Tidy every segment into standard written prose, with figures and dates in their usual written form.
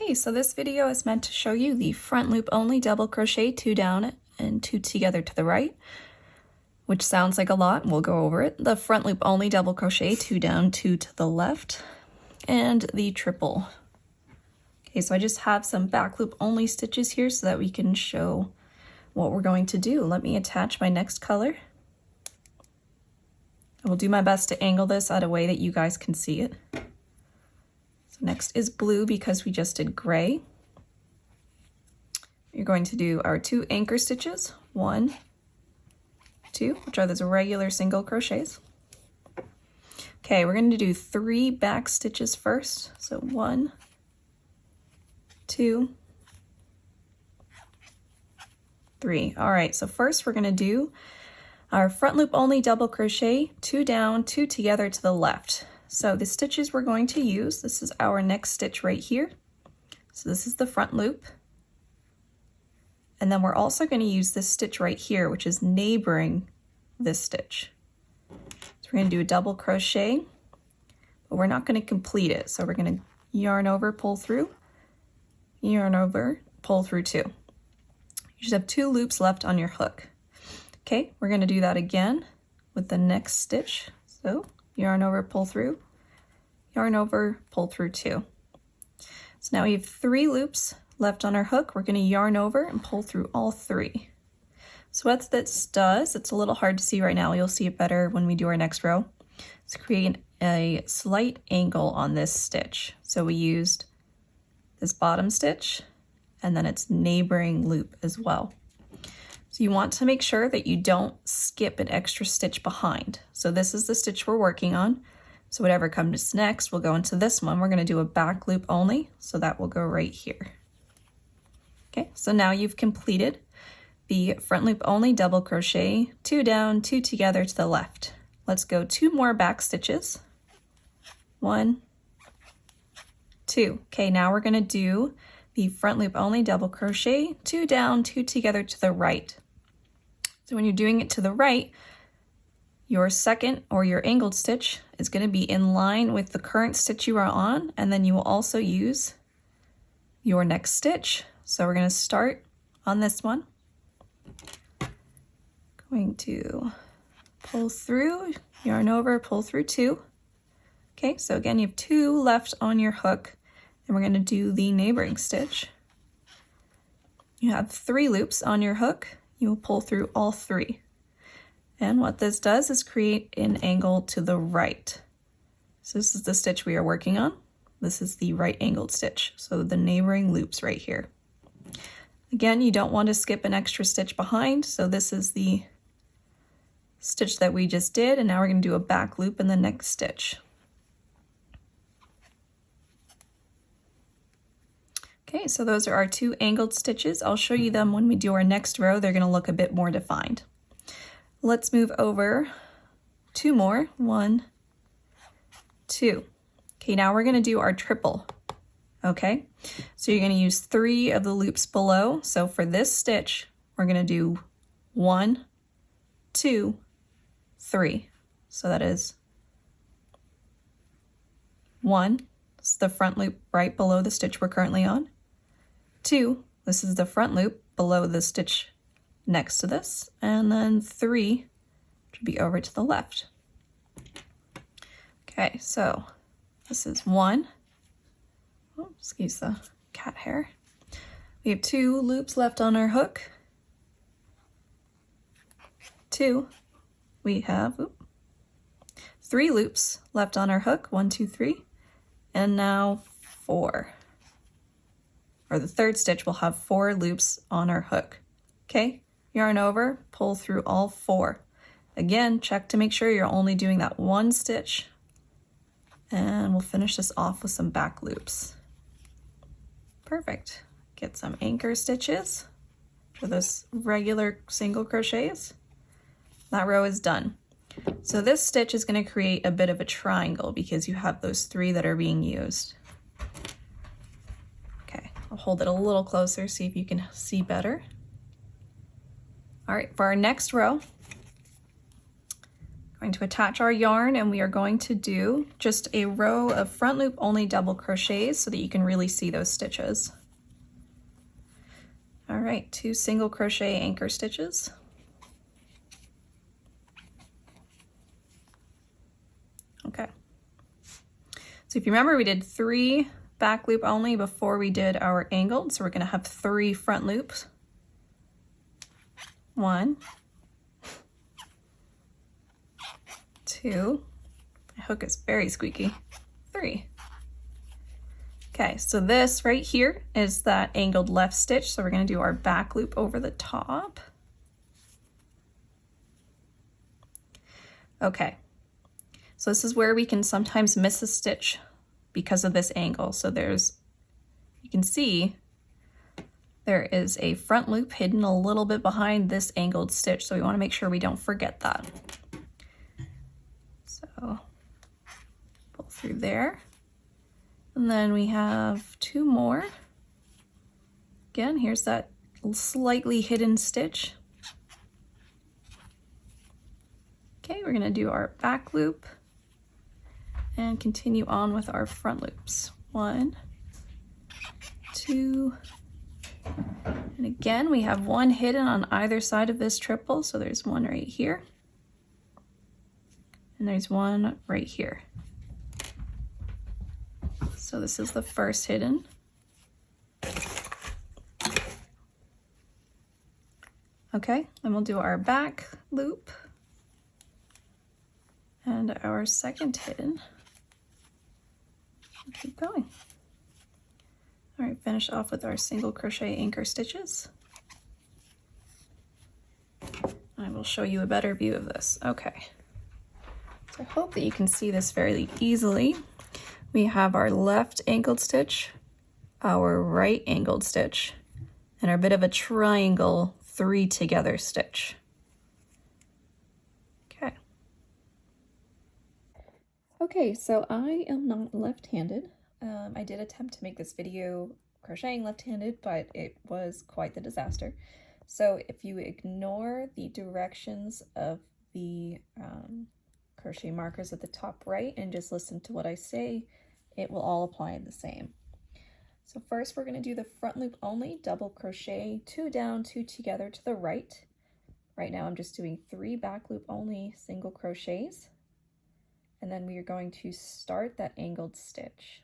Okay, so this video is meant to show you the front loop only double crochet 2 down and 2 together to the right, which sounds like a lot. We'll go over it. The front loop only double crochet 2 down, 2 to the left, and the triple. Okay, so I just have some back loop only stitches here so that we can show what we're going to do. Let me attach my next color. I will do my best to angle this at a way that you guys can see it. So next is blue because we just did gray. You're going to do our 2 anchor stitches, 1, 2, which are those regular single crochets. Okay, we're going to do 3 back stitches first. So 1, 2, 3. All right, so first we're going to do our front loop only double crochet 2 down, 2 together to the left. So the stitches we're going to use, this is our next stitch right here. So this is the front loop. And then we're also going to use this stitch right here, which is neighboring this stitch. So we're going to do a double crochet, but we're not going to complete it. So we're going to yarn over, pull through, yarn over, pull through 2. You should have 2 loops left on your hook. Okay, we're going to do that again with the next stitch. So yarn over, pull through, yarn over, pull through 2. So now we have 3 loops left on our hook. We're going to yarn over and pull through all 3. So what this does, it's a little hard to see right now. You'll see it better when we do our next row. It's create a slight angle on this stitch. So we used this bottom stitch and then its neighboring loop as well. So you want to make sure that you don't skip an extra stitch behind. So this is the stitch we're working on. So whatever comes next, we'll go into this one. We're going to do a back loop only, so that will go right here. Okay, so now you've completed the front loop only double crochet 2 down, 2 together to the left. Let's go 2 more back stitches. 1, 2. Okay, now we're going to do the front loop only double crochet 2 down, 2 together to the right. So when you're doing it to the right, your second or your angled stitch is going to be in line with the current stitch you are on, and then you will also use your next stitch. So we're going to start on this one. Going to pull through, yarn over, pull through 2. Okay, so again, you have 2 left on your hook, and we're going to do the neighboring stitch. You have 3 loops on your hook. You will pull through all 3. And what this does is create an angle to the right. So this is the stitch we are working on. This is the right angled stitch. So the neighboring loops right here. Again, you don't want to skip an extra stitch behind. So this is the stitch that we just did. And now we're going to do a back loop in the next stitch. Okay, so those are our 2 angled stitches. I'll show you them when we do our next row. They're going to look a bit more defined. Let's move over 2 more. 1, 2. Okay, now we're going to do our triple. Okay, so you're going to use 3 of the loops below. So for this stitch, we're going to do 1, 2, 3. So that is 1. This is the front loop right below the stitch we're currently on. 2, this is the front loop below the stitch next to this, and then 3 should be over to the left. Okay, so this is 1. Oh, excuse the cat hair. We have 2 loops left on our hook. 2. We have 3 loops left on our hook. 1, 2, 3, and now 4. Or the third stitch will have 4 loops on our hook. Okay, yarn over, pull through all 4. Again, check to make sure you're only doing that 1 stitch. And we'll finish this off with some back loops. Perfect. Get some anchor stitches for those regular single crochets. That row is done. So this stitch is going to create a bit of a triangle because you have those 3 that are being used. I'll hold it a little closer, see if you can see better. All right, for our next row, Going to attach our yarn, and we are going to do just a row of front loop only double crochets so that you can really see those stitches. All right, 2 single crochet anchor stitches. Okay. So if you remember, we did 3 back loop only before we did our angled, so we're going to have 3 front loops. 1, 2, my hook is very squeaky, 3. Okay, so this right here is that angled left stitch, so we're going to do our back loop over the top. Okay, so this is where we can sometimes miss a stitch because of this angle. So you can see there is a front loop hidden a little bit behind this angled stitch, so we want to make sure we don't forget that. So pull through there, and then we have 2 more. Again, here's that slightly hidden stitch. Okay, we're going to do our back loop and continue on with our front loops. 1, 2, and again, we have 1 hidden on either side of this triple, so there's 1 right here, and there's 1 right here. So this is the first hidden. Okay, then we'll do our back loop and our second hidden. Keep going. All right, finish off with our single crochet anchor stitches. I will show you a better view of this. Okay, so I hope that you can see this fairly easily. We have our left angled stitch, our right angled stitch, and our bit of a triangle 3 together stitch. Okay. Okay, so I am not left-handed. I did attempt to make this video crocheting left-handed, but it was quite the disaster. So if you ignore the directions of the crochet markers at the top right and just listen to what I say, it will all apply the same. So first we're going to do the front loop only double crochet 2 down, 2 together to the right. Right now I'm just doing 3 back loop only single crochets, and then we are going to start that angled stitch.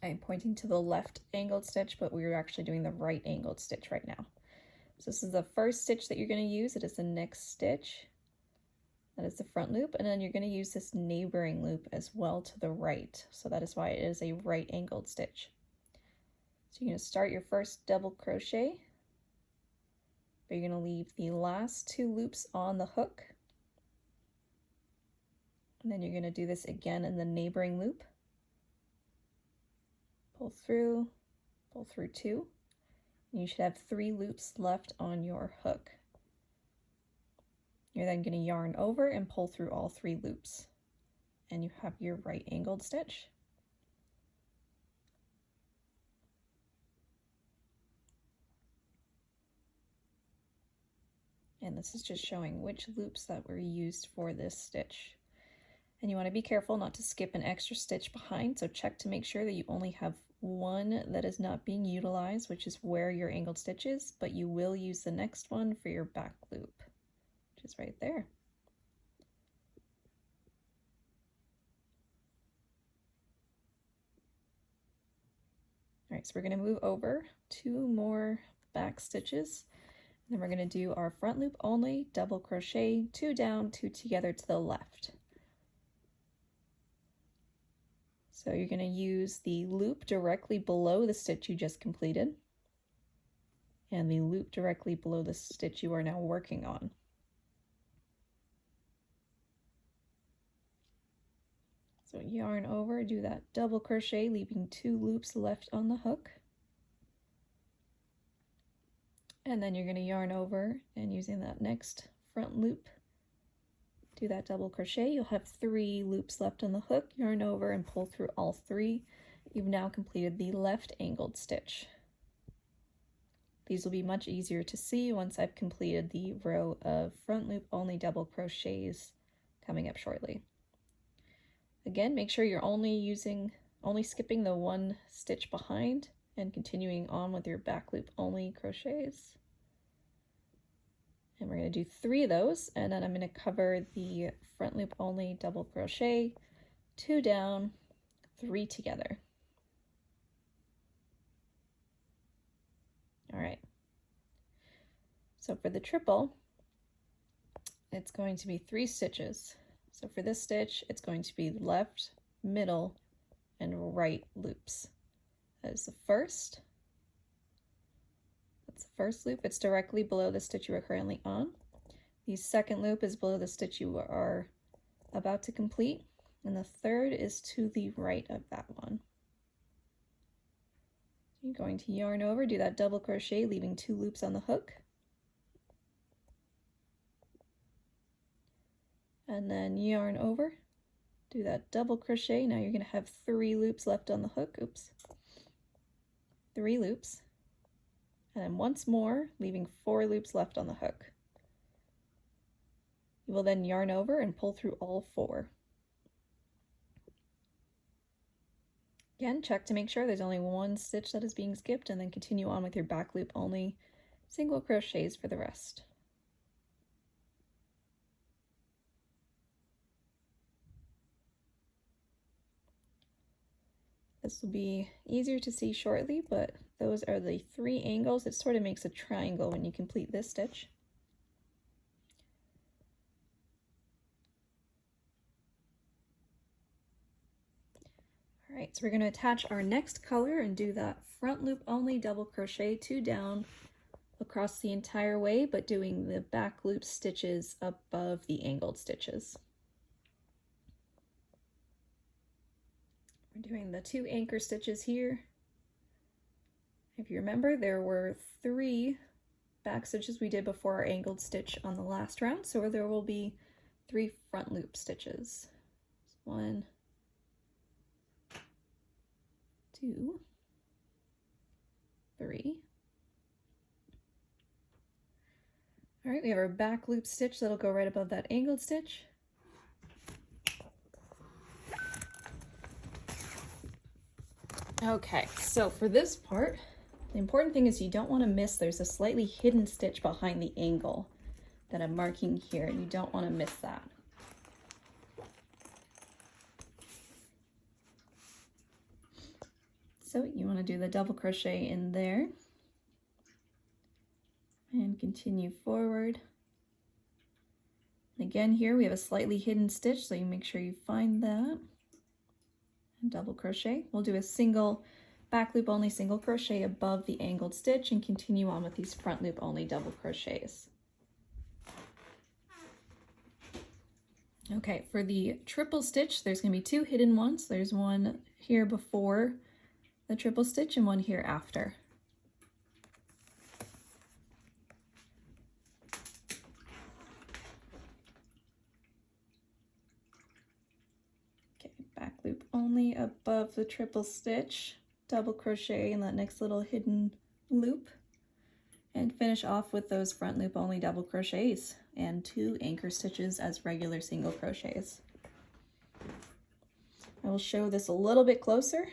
I'm pointing to the left angled stitch, but we're actually doing the right angled stitch right now. So this is the first stitch that you're going to use. It is the next stitch. That is the front loop, and then you're going to use this neighboring loop as well to the right. So that is why it is a right angled stitch. So you're going to start your first double crochet, but you're going to leave the last 2 loops on the hook. And then you're going to do this again in the neighboring loop. Pull through 2. And you should have 3 loops left on your hook. You're then going to yarn over and pull through all 3 loops, and you have your right angled stitch. And this is just showing which loops that were used for this stitch. And you want to be careful not to skip an extra stitch behind, so check to make sure that you only have 1 that is not being utilized, which is where your angled stitch is, but you will use the next one for your back loop, which is right there. All right, so we're going to move over 2 more back stitches, and then we're going to do our front loop only double crochet 2 down, 2 together to the left. So you're going to use the loop directly below the stitch you just completed and the loop directly below the stitch you are now working on. So yarn over, do that double crochet, leaving 2 loops left on the hook. And then you're going to yarn over, and using that next front loop, do that double crochet. You'll have 3 loops left on the hook, yarn over and pull through all 3. You've now completed the left angled stitch. These will be much easier to see once I've completed the row of front loop only double crochets coming up shortly. Again, make sure you're only skipping the one stitch behind and continuing on with your back loop only crochets. And we're going to do 3 of those, and then I'm going to cover the front loop only double crochet, 2 down, 3 together. All right. So for the triple, it's going to be 3 stitches. So for this stitch, it's going to be left, middle, and right loops. That is the first. That's the first loop. It's directly below the stitch you are currently on. The second loop is below the stitch you are about to complete, and the third is to the right of that one. You're going to yarn over, do that double crochet, leaving 2 loops on the hook. And then yarn over, do that double crochet. Now you're going to have 3 loops left on the hook. Oops. 3 loops. And then once more, leaving 4 loops left on the hook. You will then yarn over and pull through all 4. Again, check to make sure there's only 1 stitch that is being skipped, and then continue on with your back loop only single crochets for the rest. This will be easier to see shortly, but those are the 3 angles. It sort of makes a triangle when you complete this stitch. All right, so we're going to attach our next color and do that front loop only double crochet 2 down across the entire way, but doing the back loop stitches above the angled stitches. We're doing the 2 anchor stitches here. If you remember, there were 3 back stitches we did before our angled stitch on the last round, so there will be 3 front loop stitches. 1, 2, 3. All right, we have our back loop stitch that'll go right above that angled stitch. Okay, so for this part, the important thing is you don't want to miss, there's a slightly hidden stitch behind the angle that I'm marking here, and you don't want to miss that. So you want to do the double crochet in there and continue forward. And again, here we have a slightly hidden stitch, so you make sure you find that. Double crochet. We'll do a single back loop only single crochet above the angled stitch and continue on with these front loop only double crochets. Okay, for the triple stitch, there's going to be 2 hidden ones. There's one here before the triple stitch and one here after. Back loop only above the triple stitch, double crochet in that next little hidden loop, and finish off with those front loop only double crochets and 2 anchor stitches as regular single crochets. I will show this a little bit closer.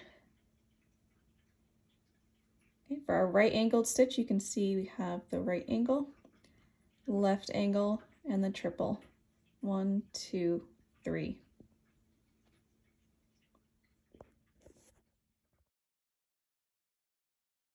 Okay, for our right angled stitch, you can see we have the right angle, left angle, and the triple. 1, 2, 3.